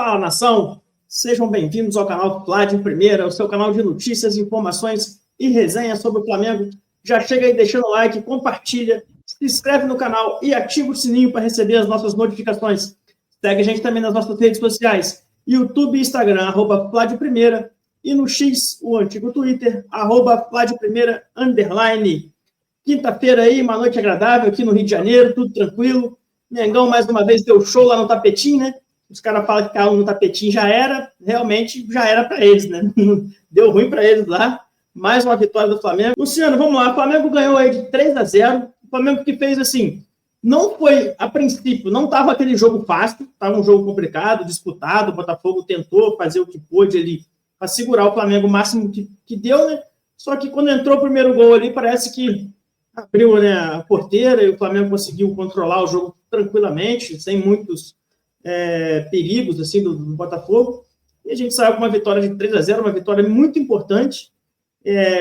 Fala, nação! Sejam bem-vindos ao canal Fla de Primeira, o seu canal de notícias, informações e resenhas sobre o Flamengo. Já chega aí deixando o like, compartilha, se inscreve no canal e ativa o sininho para receber as nossas notificações. Segue a gente também nas nossas redes sociais, YouTube e Instagram, @Fla de Primeira, e no X, o antigo Twitter, @Fla de Primeira, _. Quinta-feira aí, uma noite agradável aqui no Rio de Janeiro, tudo tranquilo. Mengão mais uma vez deu show lá no Tapetinho, né? Os caras falam que caiu no Tapetinho, já era, realmente já era para eles, né? Deu ruim para eles lá. Mais uma vitória do Flamengo. Luciano, vamos lá. O Flamengo ganhou aí de 3-0. O Flamengo que fez assim, não foi, a princípio, não estava aquele jogo fácil, estava um jogo complicado, disputado. O Botafogo tentou fazer o que pôde ali para segurar o Flamengo o máximo que deu, né? Só que quando entrou o primeiro gol ali, parece que abriu, né, a porteira e o Flamengo conseguiu controlar o jogo tranquilamente, sem muitos perigos assim, do Botafogo. E a gente saiu com uma vitória de 3-0, uma vitória muito importante.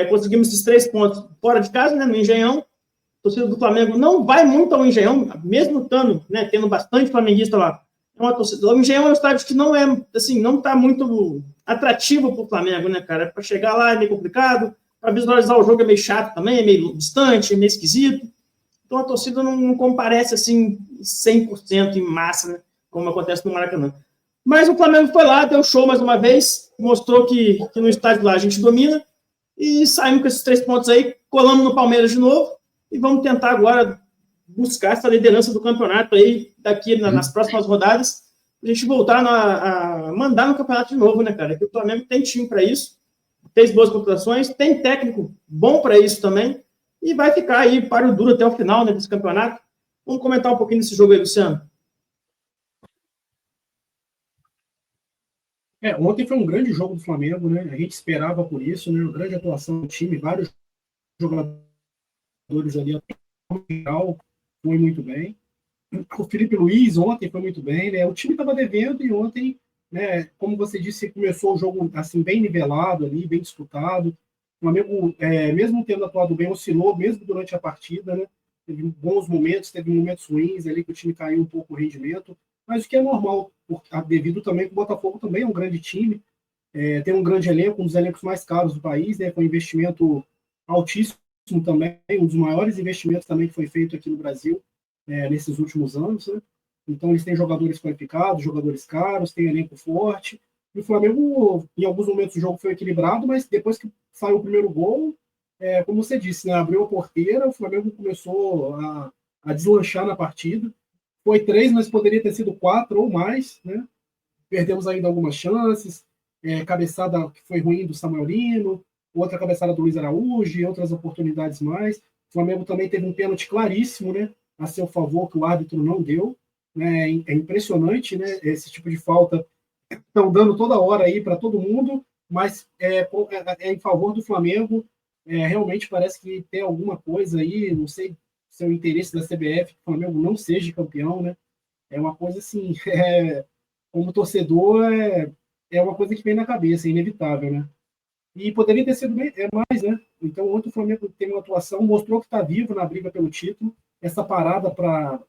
Conseguimos esses 3 pontos fora de casa, né, no Engenhão. A torcida do Flamengo não vai muito ao Engenhão, mesmo estando, né, tendo bastante flamenguista lá. O Engenhão é um estádio que não é, assim, não está muito atrativo para o Flamengo, né, cara? Para chegar lá é meio complicado, para visualizar o jogo é meio chato também, é meio distante, é meio esquisito. Então a torcida não comparece assim 100% em massa, né, como acontece no Maracanã. Mas o Flamengo foi lá, deu show mais uma vez, mostrou que no estádio lá a gente domina e saímos com esses 3 pontos aí, colamos no Palmeiras de novo e vamos tentar agora buscar essa liderança do campeonato aí daqui nas próximas rodadas, a gente voltar a mandar no campeonato de novo, né, cara? Que o Flamengo tem time para isso, fez boas contratações, tem técnico bom para isso também e vai ficar aí para o duro até o final, né, desse campeonato. Vamos comentar um pouquinho desse jogo aí, Luciano. Ontem foi um grande jogo do Flamengo, né? A gente esperava por isso, né? Uma grande atuação do time, vários jogadores ali, foi muito bem. O Felipe Luiz ontem foi muito bem, né? O time estava devendo e ontem, né, como você disse, começou o jogo assim bem nivelado ali, bem disputado. O Flamengo, mesmo tendo atuado bem, oscilou mesmo durante a partida, né? Teve bons momentos, teve momentos ruins ali que o time caiu um pouco o rendimento, mas o que é normal, devido também que o Botafogo também é um grande time, tem um grande elenco, um dos elencos mais caros do país, né? Foi um investimento altíssimo também, um dos maiores investimentos também que foi feito aqui no Brasil nesses últimos anos, né? Então eles têm jogadores qualificados, jogadores caros, tem elenco forte. E o Flamengo, em alguns momentos o jogo foi equilibrado, mas depois que saiu o primeiro gol, como você disse, né, abriu a porteira, o Flamengo começou a deslanchar na partida. Foi 3, mas poderia ter sido 4 ou mais, né? Perdemos ainda algumas chances, cabeçada que foi ruim do Samuel Lino, outra cabeçada do Luiz Araújo e outras oportunidades mais. O Flamengo também teve um pênalti claríssimo, né, a seu favor, que o árbitro não deu. É impressionante, né, esse tipo de falta estão dando toda hora aí para todo mundo, mas em favor do Flamengo. Realmente parece que tem alguma coisa aí, não sei se é o interesse da CBF que o Flamengo não seja campeão, né? É uma coisa assim, como torcedor, é uma coisa que vem na cabeça, é inevitável, né? E poderia ter sido mais, né? Então, ontem o Flamengo teve uma atuação, mostrou que está vivo na briga pelo título. Essa parada para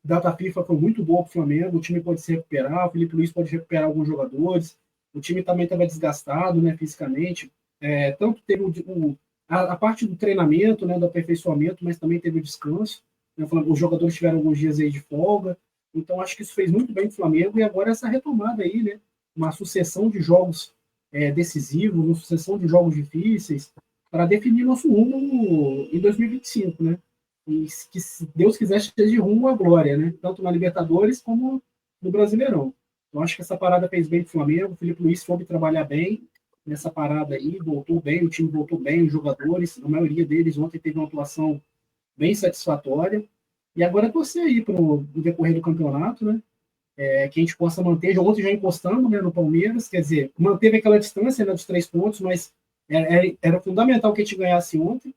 data FIFA foi muito boa para o Flamengo, o time pode se recuperar, o Felipe Luiz pode recuperar alguns jogadores, o time também estava desgastado, né, fisicamente, tanto teve a parte do treinamento, né, do aperfeiçoamento, mas também teve o descanso, né, os jogadores tiveram alguns dias aí de folga, então acho que isso fez muito bem para o Flamengo, e agora essa retomada aí, né, uma sucessão de jogos decisivos, uma sucessão de jogos difíceis, para definir nosso rumo em 2025, né? E que, se Deus quiser, esteja de rumo à glória, né? Tanto na Libertadores como no Brasileirão. Eu acho que essa parada fez bem para o Flamengo, o Felipe Luiz soube trabalhar bem nessa parada aí, voltou bem, o time voltou bem, os jogadores, a maioria deles ontem teve uma atuação bem satisfatória, e agora é torcer aí para o decorrer do campeonato, né? Que a gente possa manter, ontem já encostamos, né, no Palmeiras, quer dizer, manteve aquela distância, né, dos 3 pontos, mas era fundamental que a gente ganhasse ontem,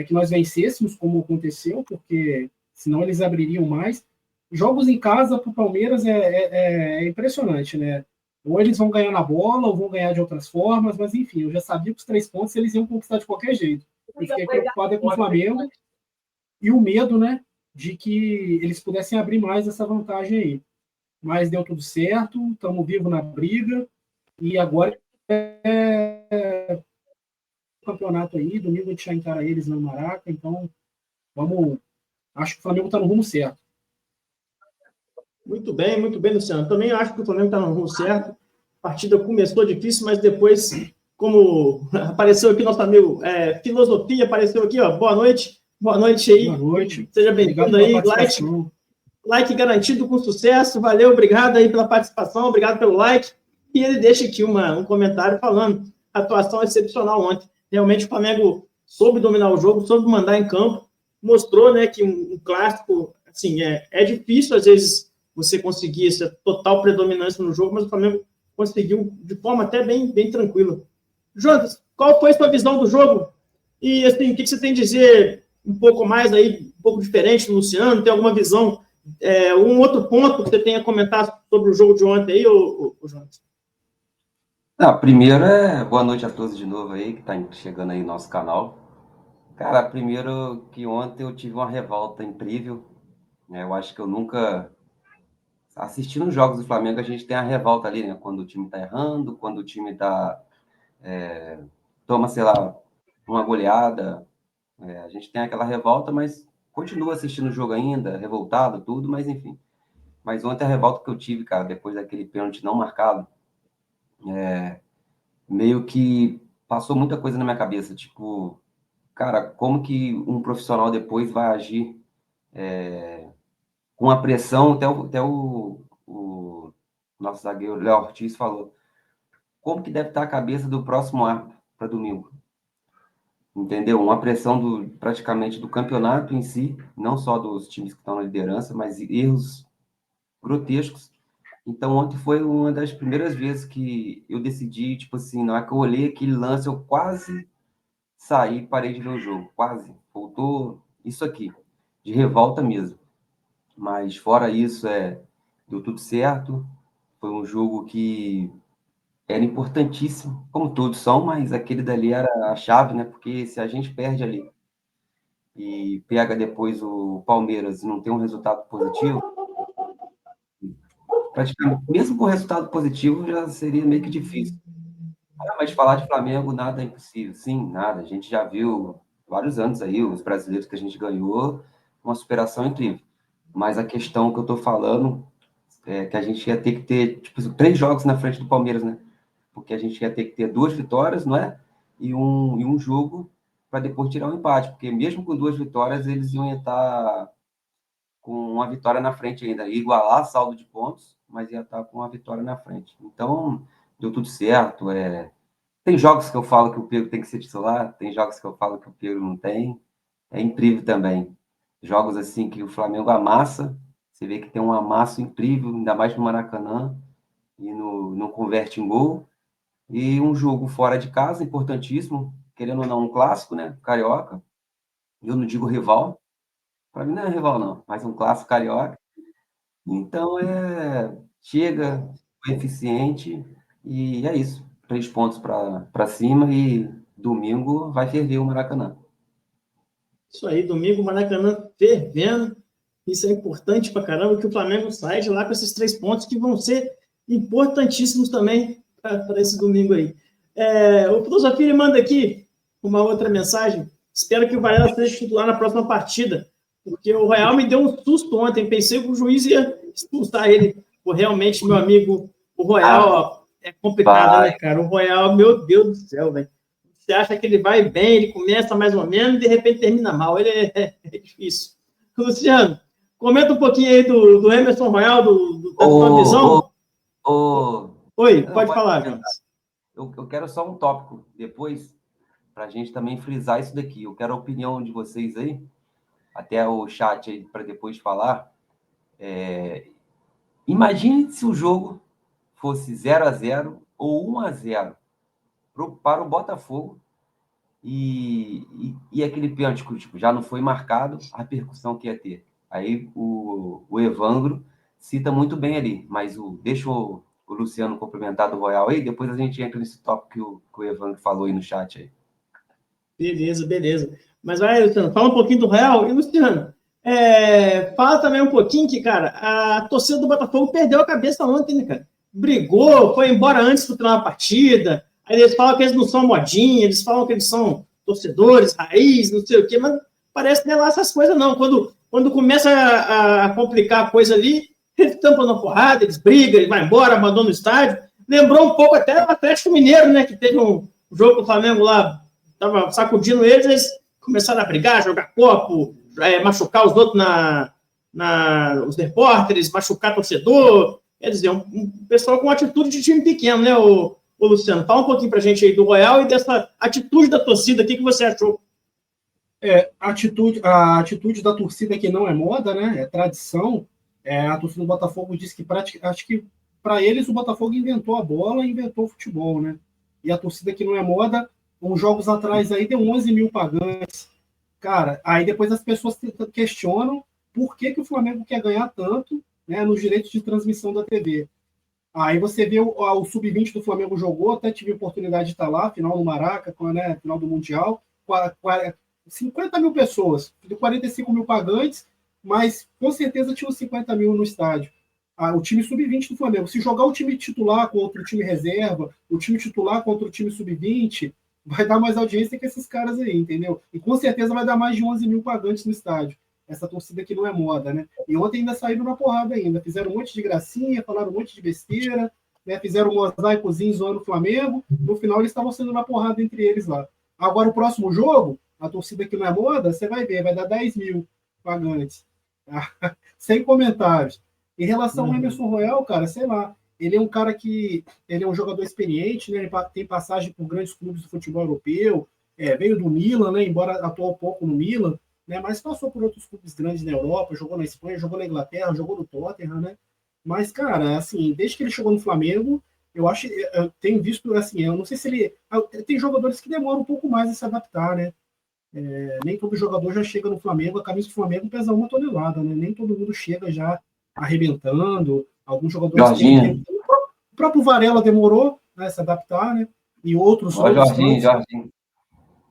que nós vencêssemos, como aconteceu, porque senão eles abririam mais. Jogos em casa para o Palmeiras é impressionante, né? Ou eles vão ganhar na bola, ou vão ganhar de outras formas, mas enfim, eu já sabia que os 3 pontos eles iam conquistar de qualquer jeito. Eu fiquei preocupado com o Flamengo e o medo, né, de que eles pudessem abrir mais essa vantagem aí. mas deu tudo certo, estamos vivos na briga, e agora é o campeonato aí, domingo a gente já encara eles no Maraca, então acho que o Flamengo está no rumo certo. Muito bem, Luciano. Também acho que o Flamengo está no rumo certo. A partida começou difícil, mas depois, como apareceu aqui nosso amigo Filosofia, apareceu aqui, ó. Boa noite aí. Boa noite. Seja bem-vindo aí. Like garantido com sucesso. Valeu, obrigado aí pela participação, obrigado pelo like. E ele deixa aqui um comentário falando: atuação excepcional ontem. Realmente o Flamengo soube dominar o jogo, soube mandar em campo, mostrou, né, que um clássico, assim, é difícil às vezes você conseguir essa total predominância no jogo, mas o Flamengo conseguiu de forma até bem tranquila. Jonas, qual foi a sua visão do jogo? E, assim, o que você tem a dizer um pouco mais aí, um pouco diferente do Luciano? Tem alguma visão, um outro ponto que você tenha comentado sobre o jogo de ontem aí, Jonas? Primeiro boa noite a todos de novo aí, que tá chegando aí no nosso canal. Cara, primeiro que ontem eu tive uma revolta incrível, né? Eu acho que eu nunca... Assistindo os jogos do Flamengo, a gente tem a revolta ali, né? Quando o time tá errando, quando o time toma, sei lá, uma goleada. A gente tem aquela revolta, mas continua assistindo o jogo ainda, revoltado, tudo, mas enfim. Mas ontem a revolta que eu tive, cara, depois daquele pênalti não marcado, meio que passou muita coisa na minha cabeça, tipo, cara, como que um profissional depois vai agir com a pressão, até o nosso zagueiro Léo Ortiz falou, como que deve estar a cabeça do próximo árbitro para domingo? Entendeu? Uma pressão praticamente do campeonato em si, não só dos times que estão na liderança, mas erros grotescos. Então, ontem foi uma das primeiras vezes que eu decidi, tipo assim, na hora que eu olhei aquele lance, eu quase saí e parei de ver o jogo. Quase. Faltou isso aqui, de revolta mesmo. Mas, fora isso, deu tudo certo. Foi um jogo que era importantíssimo, como todos são, mas aquele dali era a chave, né? Porque se a gente perde ali e pega depois o Palmeiras e não tem um resultado positivo, praticamente, mesmo com resultado positivo, já seria meio que difícil. Mas falar de Flamengo, nada é impossível. Sim, nada. A gente já viu vários anos aí, os brasileiros que a gente ganhou, uma superação incrível. Mas a questão que eu estou falando é que a gente ia ter que ter, tipo, 3 jogos na frente do Palmeiras, né? Porque a gente ia ter que ter 2 vitórias, não é? E um jogo para depois tirar um empate. Porque mesmo com 2 vitórias, eles iam estar com uma vitória na frente ainda. Ia igualar saldo de pontos, mas ia estar com uma vitória na frente. Então, deu tudo certo. Tem jogos que eu falo que o Pedro tem que ser titular, tem jogos que eu falo que o Pedro não tem. É incrível também. Jogos assim que o Flamengo amassa, você vê que tem um amasso incrível, ainda mais no Maracanã, e não converte em gol. E um jogo fora de casa, importantíssimo, querendo ou não, um clássico, né? Carioca. Eu não digo rival, para mim não é rival, não, mas um clássico carioca. Então, chega, foi eficiente, e é isso. 3 pontos para cima e domingo vai ferver o Maracanã. Isso aí, domingo, Maracanã fervendo. Isso é importante pra caramba, que o Flamengo sai de lá com esses 3 pontos que vão ser importantíssimos também para esse domingo aí. O Filosofia manda aqui uma outra mensagem. Espero que o Varela seja titular na próxima partida, porque o Real me deu um susto ontem. Pensei que o juiz ia expulsar ele. Realmente, meu amigo, o Royal é complicado, né, cara? O Royal, meu Deus do céu, velho. Você acha que ele vai bem, ele começa mais ou menos, e de repente termina mal. Ele é difícil. Luciano, comenta um pouquinho aí do Emerson Royal, da tua visão. Oi, pode falar, Jonas. Eu quero só um tópico depois, para a gente também frisar isso daqui. Eu quero a opinião de vocês aí, até o chat aí, para depois falar. Imagine se o jogo fosse 0-0 ou 1-0 para o Botafogo e aquele pênalti tipo, já não foi marcado, a repercussão que ia ter. Aí o Evandro cita muito bem ali, mas deixa o Luciano complementar do Royal aí, depois a gente entra nesse tópico que o Evandro falou aí no chat aí. Beleza. Mas vai, Luciano, fala um pouquinho do Real. E, Luciano, Fala também um pouquinho que, cara, a torcida do Botafogo perdeu a cabeça ontem, né, cara? Brigou, foi embora antes do final da partida. Aí eles falam que eles não são modinha, eles falam que eles são torcedores, raiz, não sei o quê, mas parece que não é lá essas coisas, não. Quando começa a complicar a coisa ali, eles tampam na porrada, eles brigam, eles vão embora, abandonam o estádio. Lembrou um pouco até o Atlético Mineiro, né? Que teve um jogo do Flamengo lá, tava sacudindo eles começaram a brigar, jogar copo, machucar os outros os repórteres, machucar torcedor. Quer dizer, um pessoal com atitude de time pequeno, né, o Luciano? Fala um pouquinho pra gente aí do Royal e dessa atitude da torcida. O que você achou? A atitude da torcida que não é moda, né? É tradição. A torcida do Botafogo disse que acho que para eles o Botafogo inventou a bola, inventou o futebol, né? E a torcida que não é moda, uns jogos atrás aí deu 11 mil pagantes. Cara, aí depois as pessoas questionam por que o Flamengo quer ganhar tanto, né, nos direitos de transmissão da TV. Aí você vê o Sub-20 do Flamengo jogou, até tive a oportunidade de estar lá, final do Maraca, né, final do Mundial, 50 mil pessoas, 45 mil pagantes, mas com certeza tinha uns 50 mil no estádio. O time Sub-20 do Flamengo, se jogar o time titular contra o time reserva, o time titular contra o time Sub-20, vai dar mais audiência que esses caras aí, entendeu? E com certeza vai dar mais de 11 mil pagantes no estádio. Essa torcida que não é moda, né? E ontem ainda saíram na porrada ainda. Fizeram um monte de gracinha, falaram um monte de besteira, né? Fizeram um mosaicozinho zoando o Flamengo. No final eles estavam sendo na porrada entre eles lá. Agora o próximo jogo, a torcida que não é moda, você vai ver, vai dar 10 mil pagantes. Sem comentários. Em relação ao Emerson Royal, cara, sei lá. Ele é um cara que... Ele é um jogador experiente, né? Ele tem passagem por grandes clubes do futebol europeu. Veio do Milan, né? Embora atuou pouco no Milan, né? Mas passou por outros clubes grandes na Europa, jogou na Espanha, jogou na Inglaterra, jogou no Tottenham, né? Mas, cara, assim, desde que ele chegou no Flamengo, eu tenho visto, assim, eu não sei se ele... Tem jogadores que demoram um pouco mais a se adaptar, né? Nem todo jogador já chega no Flamengo, a camisa do Flamengo pesa 1 tonelada, né? Nem todo mundo chega já arrebentando. Alguns jogadores têm... O próprio Varela demorou, né, se adaptar, né? E outros... Jorginho.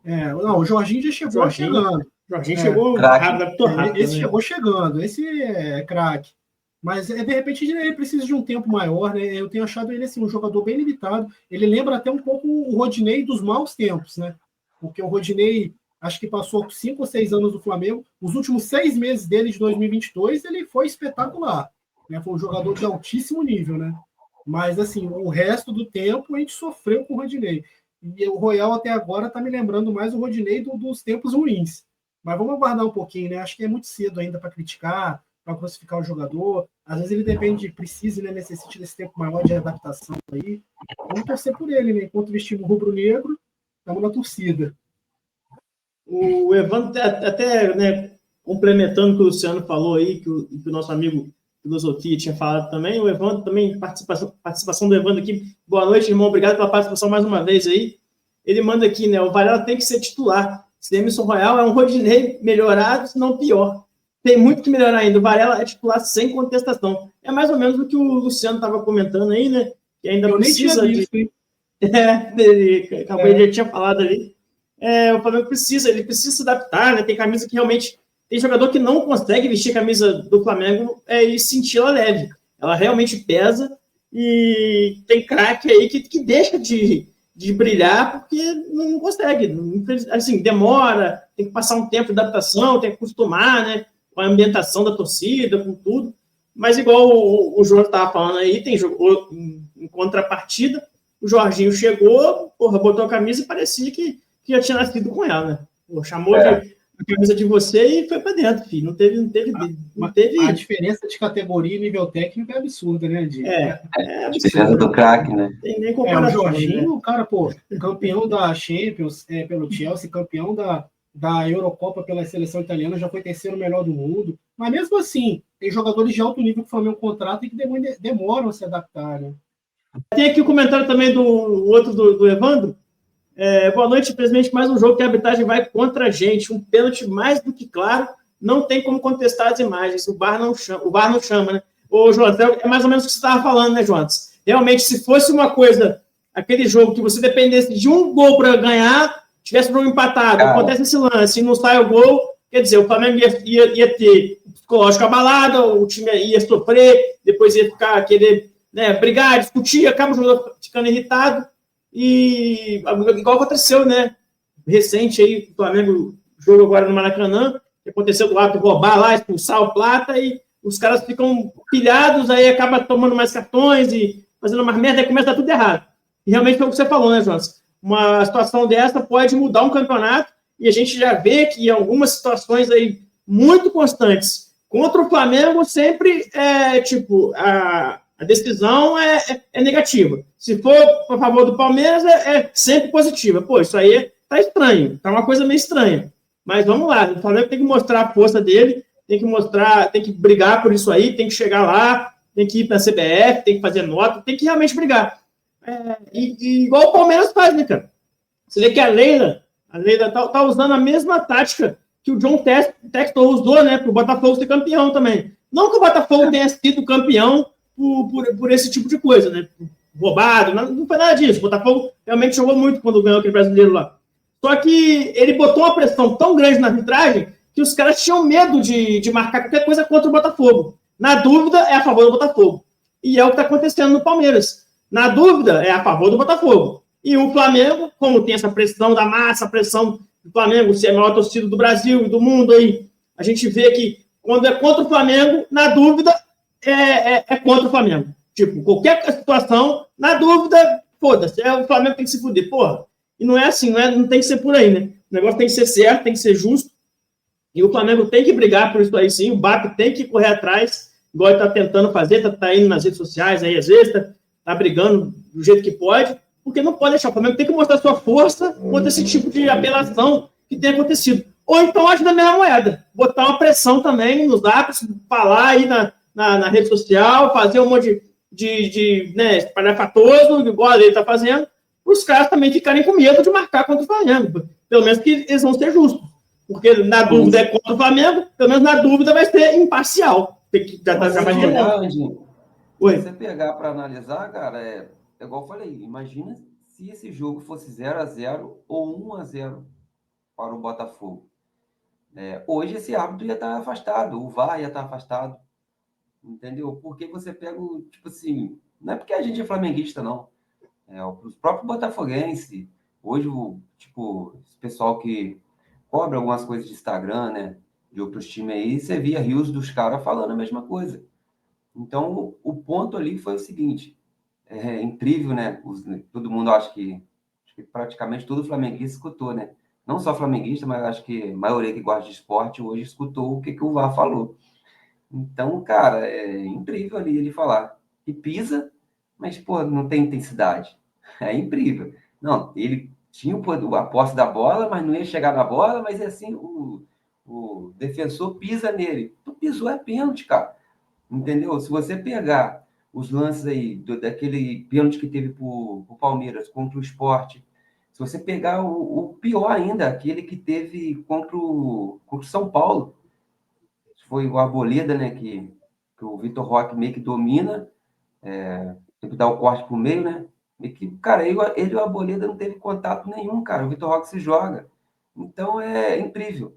Não, o Jorginho já chegou chegando. Jorginho chegou rápido. Esse chegou chegando, esse é craque. Mas, de repente, ele precisa de um tempo maior, né? Eu tenho achado ele assim, um jogador bem limitado. Ele lembra até um pouco o Rodinei dos maus tempos, né? Porque o Rodinei, acho que passou 5 ou 6 anos do Flamengo. Os últimos 6 meses dele, de 2022, ele foi espetacular, né? Foi um jogador de altíssimo nível, né? Mas, assim, o resto do tempo a gente sofreu com o Rodinei. E o Royal até agora está me lembrando mais o Rodinei dos tempos ruins. Mas vamos aguardar um pouquinho, né? Acho que é muito cedo ainda para criticar, para classificar o jogador. Às vezes ele precisa, né, necessita desse tempo maior de adaptação aí. Vamos torcer por ele, né? Enquanto vestimos o rubro-negro, estamos na torcida. O Evandro, até, né, complementando o que o Luciano falou aí, que o nosso amigo Filosofia tinha falado também, o Evandro também, participação do Evandro aqui. Boa noite, irmão, obrigado pela participação mais uma vez aí. Ele manda aqui, né, o Varela tem que ser titular. Se Emerson Royal é um Rodinei melhorado, se não pior. Tem muito que melhorar ainda. O Varela é titular sem contestação. É mais ou menos o que o Luciano estava comentando aí, né? Que ainda precisa de... Ele já tinha falado ali. O Flamengo ele precisa se adaptar, né? Tem camisa que realmente... Tem jogador que não consegue vestir a camisa do Flamengo e sentir ela leve. Ela realmente pesa e tem craque aí que deixa de brilhar porque não consegue. Assim, demora, tem que passar um tempo de adaptação, tem que acostumar, né? Com a ambientação da torcida, com tudo. Mas igual o João estava falando aí, jogou em contrapartida, o Jorginho chegou, botou a camisa e parecia que já tinha nascido com ela, né? Chamou a camisa de você e foi para dentro, filho. Não teve... A diferença de categoria e nível técnico é absurda, né, Di? A diferença do craque, né? Tem nem comparação. O Jorginho, né? O cara, campeão da Champions pelo Chelsea, campeão da Eurocopa pela seleção italiana, já foi terceiro melhor do mundo. Mas mesmo assim, tem jogadores de alto nível que o Flamengo contrata e que demoram a se adaptar, né? Tem aqui o comentário também do Evandro. Boa noite, infelizmente, mais um jogo que a arbitragem vai contra a gente. Um pênalti mais do que claro, não tem como contestar as imagens. O VAR não chama, né? Ô, Jonas, é mais ou menos o que você estava falando, né, Jonas? Realmente, se fosse uma coisa, aquele jogo que você dependesse de um gol para ganhar, tivesse um jogo empatado, acontece esse lance e não sai o gol, Quer dizer, o Flamengo ia ter psicológico abalado, o time ia sofrer, depois ia querer, né, brigar, discutir, acaba o jogador ficando irritado. E igual aconteceu, né? Recente aí, o Flamengo jogo agora no Maracanã, que aconteceu do árbitro roubar lá, expulsar o Plata, e os caras ficam pilhados, aí acaba tomando mais cartões e fazendo mais merda, aí começa a dar tudo errado. E realmente foi o que você falou, né, Jonas? Uma situação dessa pode mudar um campeonato, e a gente já vê que em algumas situações aí muito constantes contra o Flamengo sempre a decisão é negativa. Se for a favor do Palmeiras, é sempre positiva. Pô, isso aí tá estranho, tá uma coisa meio estranha. Mas vamos lá, o Flamengo tem que mostrar a força dele, tem que brigar por isso aí, tem que chegar lá, tem que ir para a CBF, tem que fazer nota, tem que realmente brigar. Igual o Palmeiras faz, né, cara? Você vê que a Leila tá usando a mesma tática que o John Textor usou, né, para o Botafogo ser campeão também. Não que o Botafogo tenha sido campeão por esse tipo de coisa, né? Roubado, não foi nada disso. O Botafogo realmente jogou muito quando ganhou aquele brasileiro lá. Só que ele botou uma pressão tão grande na arbitragem que os caras tinham medo de marcar qualquer coisa contra o Botafogo. Na dúvida, é a favor do Botafogo. E é o que está acontecendo no Palmeiras. Na dúvida, é a favor do Botafogo. E o Flamengo, como tem essa pressão da massa, a pressão do Flamengo ser a maior torcida do Brasil e do mundo, aí, a gente vê que quando é contra o Flamengo, na dúvida, é contra o Flamengo. Tipo, qualquer situação, na dúvida, foda-se, o Flamengo tem que se fuder. Porra, e não é assim, não tem que ser por aí, né? O negócio tem que ser certo, tem que ser justo. E o Flamengo tem que brigar por isso aí, sim. O BAP tem que correr atrás, igual ele está tentando fazer, tá indo nas redes sociais aí, às vezes, tá brigando do jeito que pode, porque não pode deixar. O Flamengo tem que mostrar sua força contra esse tipo de apelação que tem acontecido. Ou então, acho da mesma moeda, botar uma pressão também nos árbitros, falar aí na rede social, fazer um monte de espalhafatoso, igual ele está fazendo, os caras também ficarem com medo de marcar contra o Flamengo. Pelo menos que eles vão ser justos. Porque na dúvida é contra o Flamengo, pelo menos na dúvida vai ser imparcial. Se você pegar para analisar, cara, é igual eu falei, imagina se esse jogo fosse 0-0 ou 1-0 para o Botafogo. Hoje esse árbitro ia estar afastado, o VAR ia estar afastado, entendeu? Porque você pega, tipo assim, não é porque a gente é flamenguista, não. Os próprios botafoguenses, hoje, esse pessoal que cobra algumas coisas de Instagram, né, de outros times aí, você via rios dos caras falando a mesma coisa. Então, o ponto ali foi o seguinte, é incrível, né, todo mundo acho que praticamente todo flamenguista escutou, né, não só flamenguista, mas acho que a maioria que gosta de esporte hoje escutou o que o VAR falou. Então, cara, é incrível ali ele falar que pisa, mas, pô, não tem intensidade. É incrível. Não, ele tinha a posse da bola, mas não ia chegar na bola, mas assim, o defensor pisa nele. Tu pisou, é pênalti, cara. Entendeu? Se você pegar os lances aí, daquele pênalti que teve pro Palmeiras contra o Sport, se você pegar o pior ainda, aquele que teve contra o São Paulo, foi o Arboleda, né, que o Vitor Roque meio que domina, tem que dar o corte pro meio, né? E que, cara, ele e o Arboleda não teve contato nenhum, cara. O Vitor Roque se joga. Então é incrível.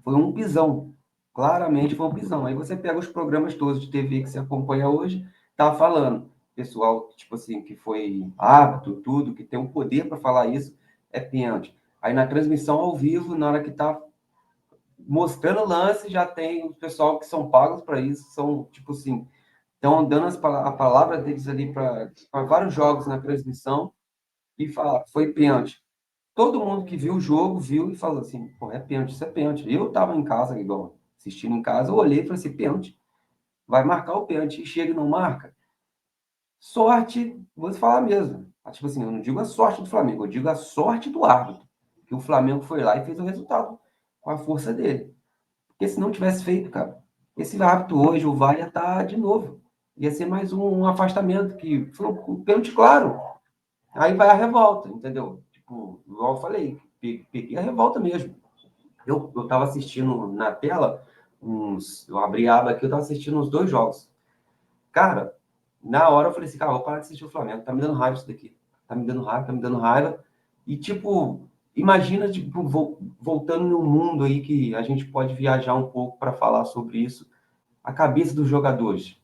Foi um pisão. Claramente foi um pisão. Aí você pega os programas todos de TV que você acompanha hoje, tá falando. Pessoal, tipo assim, que foi árbitro, tudo, que tem um poder para falar isso, é pênalti. Aí na transmissão ao vivo, na hora que tá mostrando o lance, já tem o pessoal que são pagos para isso, são, tipo assim, estão dando a palavra deles ali para vários jogos na transmissão e fala, foi pênalti. Todo mundo que viu o jogo, viu e falou assim, pô, é pênalti, isso é pênalti. Eu estava em casa, igual, assistindo em casa, eu olhei e falei assim, pênalti, vai marcar o pênalti, e chega e não marca. Sorte, vou falar mesmo, tipo assim, eu não digo a sorte do Flamengo, eu digo a sorte do árbitro, que o Flamengo foi lá e fez o resultado com a força dele. Porque se não tivesse feito, cara, esse árbitro hoje, o VAR ia estar de novo. Ia ser mais um afastamento, que foi um pênalti claro. Aí vai a revolta, entendeu? Tipo, igual eu falei, peguei a revolta mesmo. Eu tava assistindo na tela, eu abri a aba aqui, eu tava assistindo uns 2 jogos. Cara, na hora eu falei assim, cara, vou parar de assistir o Flamengo, tá me dando raiva isso daqui. Tá me dando raiva. E, tipo, imagina, tipo, voltando no mundo aí que a gente pode viajar um pouco para falar sobre isso, a cabeça dos jogadores.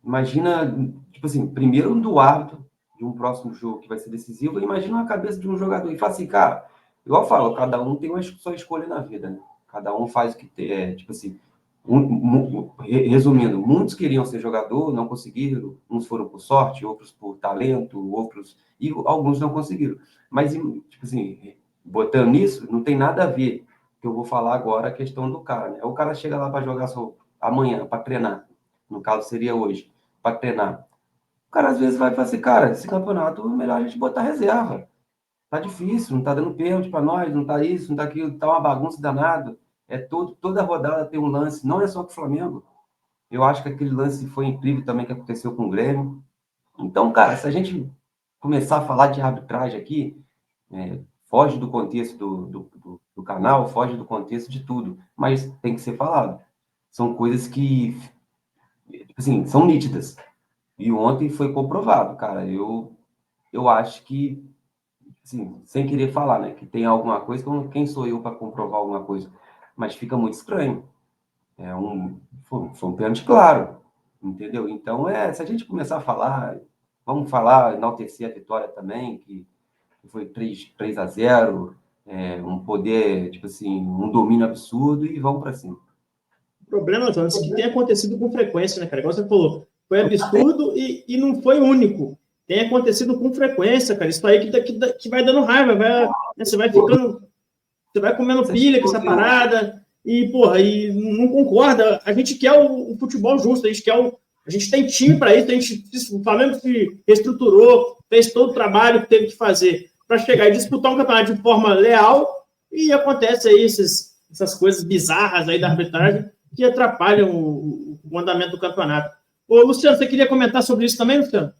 Imagina, tipo assim, primeiro do árbitro de um próximo jogo que vai ser decisivo, imagina a cabeça de um jogador e fala assim, cara, igual eu falo, cada um tem uma sua escolha na vida, né? Cada um faz o que tem, tipo assim, resumindo, muitos queriam ser jogador, não conseguiram, uns foram por sorte, outros por talento, outros, e alguns não conseguiram. Mas, tipo assim, botando nisso, não tem nada a ver, que eu vou falar agora a questão do cara, né? O cara chega lá para jogar só amanhã, para treinar, no caso seria hoje, para treinar. O cara às vezes vai falar assim, cara, esse campeonato é melhor a gente botar reserva. Tá difícil, não tá dando pênalti para nós, não tá isso, não tá aquilo, tá uma bagunça danada. Toda rodada tem um lance, não é só com o Flamengo. Eu acho que aquele lance foi incrível também que aconteceu com o Grêmio. Então, cara, se a gente começar a falar de arbitragem aqui, foge do contexto do canal, foge do contexto de tudo, mas tem que ser falado. São coisas que, tipo assim, são nítidas. E ontem foi comprovado, cara. Eu acho que, assim, sem querer falar, né, que tem alguma coisa, quem sou eu para comprovar alguma coisa? Mas fica muito estranho. Foi um pênalti claro, entendeu? Então, se a gente começar a falar, vamos falar, enaltecer a vitória também, que foi 3-0, um poder, tipo assim, um domínio absurdo e vamos para cima. O problema, Jonas, é que tem acontecido com frequência, né, cara? Igual você falou, foi absurdo e não foi único. Tem acontecido com frequência, cara. Isso aí que vai dando raiva, você vai ficando, você vai comendo pilha com essa parada e, porra, e não concorda. A gente quer o futebol justo, a gente tem time para isso, o Flamengo se reestruturou, fez todo o trabalho que teve que fazer para chegar e disputar um campeonato de forma leal e acontece aí essas coisas bizarras aí da arbitragem que atrapalham o andamento do campeonato. Ô, Luciano, você queria comentar sobre isso também, Luciano?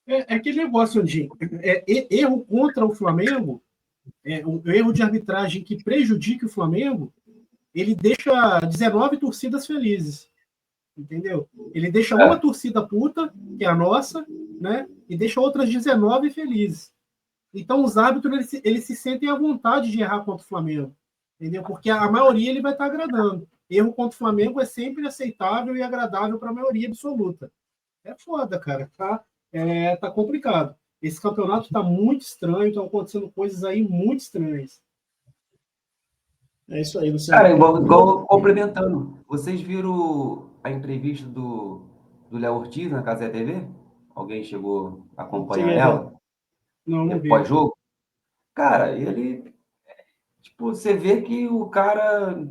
É aquele negócio de erro contra o Flamengo, o erro de arbitragem que prejudica o Flamengo, ele deixa 19 torcidas felizes, entendeu? Ele deixa uma torcida puta, que é a nossa, né? E deixa outras 19 felizes. Então, os árbitros, eles se sentem à vontade de errar contra o Flamengo, entendeu? Porque a maioria ele vai estar agradando. Erro contra o Flamengo é sempre aceitável e agradável para a maioria absoluta. É foda, cara. Tá complicado. Esse campeonato tá muito estranho, estão acontecendo coisas aí muito estranhas. É isso aí, Luciano. Cara, igual complementando, vocês viram a entrevista do Léo Ortiz na Cazé TV? Alguém chegou a acompanhar ela? Não vi. Pós-jogo? Cara, ele, tipo, você vê que o cara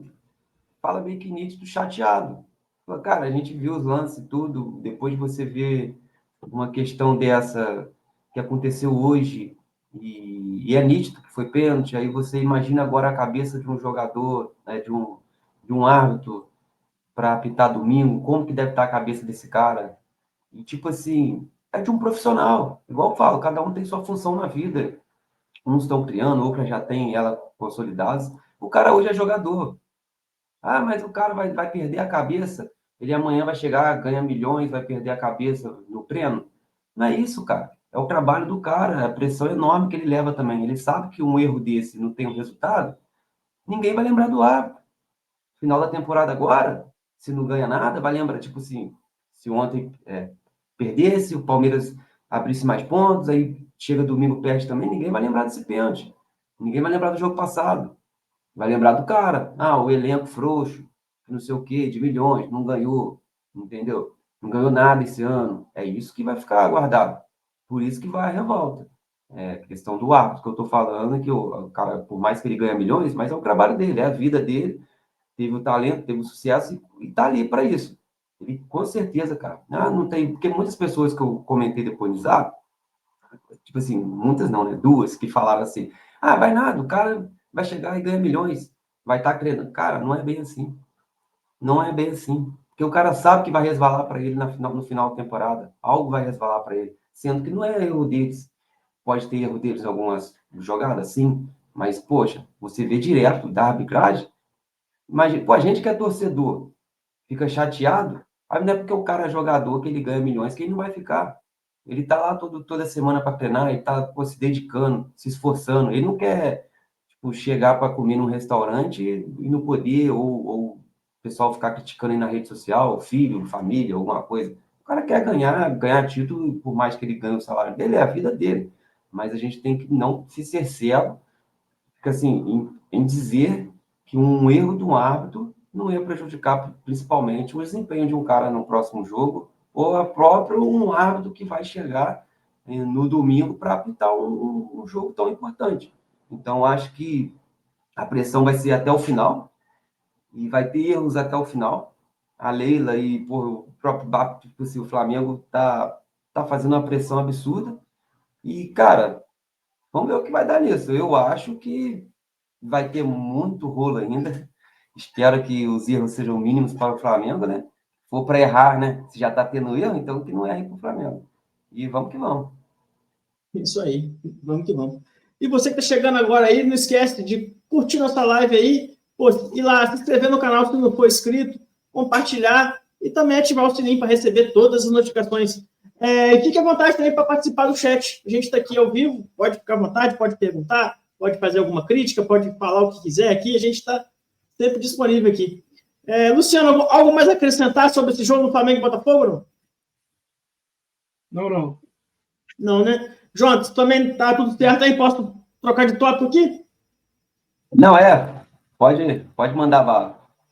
fala meio que nítido, chateado. Fala, cara, a gente viu os lances e tudo, depois você vê uma questão dessa que aconteceu hoje e é nítido que foi pênalti, aí você imagina agora a cabeça de um jogador, né, de um árbitro para apitar domingo, como que deve estar a cabeça desse cara? E tipo assim, é de um profissional, igual eu falo, cada um tem sua função na vida. Uns estão criando, outros já têm ela consolidadas. O cara hoje é jogador. Ah, mas o cara vai perder a cabeça. Ele amanhã vai chegar, ganha milhões, vai perder a cabeça no treino. Não é isso, cara. É o trabalho do cara, a pressão enorme que ele leva também. Ele sabe que um erro desse não tem um resultado, ninguém vai lembrar do árbitro. Final da temporada agora, se não ganha nada, vai lembrar, tipo assim, se ontem perdesse, o Palmeiras abrisse mais pontos, aí chega domingo, perde também, ninguém vai lembrar desse pênalti. Ninguém vai lembrar do jogo passado. Vai lembrar do cara. Ah, o elenco frouxo, não sei o quê, de milhões, não ganhou, entendeu? Não ganhou nada esse ano. É isso que vai ficar guardado. Por isso que vai a revolta. É questão do árbitro que eu estou falando, que o cara, por mais que ele ganhe milhões, mas é o trabalho dele, é a vida dele, teve o talento, teve o sucesso e está ali para isso. Ele, com certeza, cara. Ah, não tem, porque muitas pessoas que eu comentei depois no Zap, tipo assim, muitas não, né? Duas que falaram assim: ah, vai nada, o cara vai chegar e ganha milhões, vai estar crendo. Cara, não é bem assim. Não é bem assim. Porque o cara sabe que vai resvalar para ele no final da temporada. Algo vai resvalar para ele. Sendo que não é erro deles. Pode ter erro deles em algumas jogadas, sim. Mas, poxa, você vê direto da arbitragem. Imagina, pô, a gente que é torcedor fica chateado. Aí não é porque o cara é jogador que ele ganha milhões que ele não vai ficar. Ele tá lá toda semana para treinar, ele tá se dedicando, se esforçando. Ele não quer por chegar para comer num restaurante e não poder, ou o pessoal ficar criticando aí na rede social, filho, família, alguma coisa. O cara quer ganhar título, por mais que ele ganhe o salário dele, é a vida dele. Mas a gente tem que não se ser cego, porque, assim, em dizer que um erro de um árbitro não ia prejudicar principalmente o desempenho de um cara no próximo jogo, ou a próprio um árbitro que vai chegar no domingo para apitar um jogo tão importante. Então, acho que a pressão vai ser até o final, e vai ter erros até o final. A Leila e o próprio BAP, tipo assim, o Flamengo tá fazendo uma pressão absurda. E, cara, vamos ver o que vai dar nisso. Eu acho que vai ter muito rolo ainda. Espero que os erros sejam mínimos para o Flamengo, né? Se for para errar, né? Se já está tendo erro, então que não erre para o Flamengo. E vamos que vamos. Isso aí, vamos que vamos. E você que está chegando agora aí, não esquece de curtir nossa live aí, pô, ir lá, se inscrever no canal se não for inscrito, compartilhar e também ativar o sininho para receber todas as notificações. E fique à vontade também para participar do chat. A gente está aqui ao vivo, pode ficar à vontade, pode perguntar, pode fazer alguma crítica, pode falar o que quiser aqui, a gente está sempre disponível aqui. Luciano, algo mais a acrescentar sobre esse jogo no Flamengo e Botafogo? Não. Não, né? João, também tá tudo certo aí? Posso trocar de tópico aqui? Não, pode mandar bala.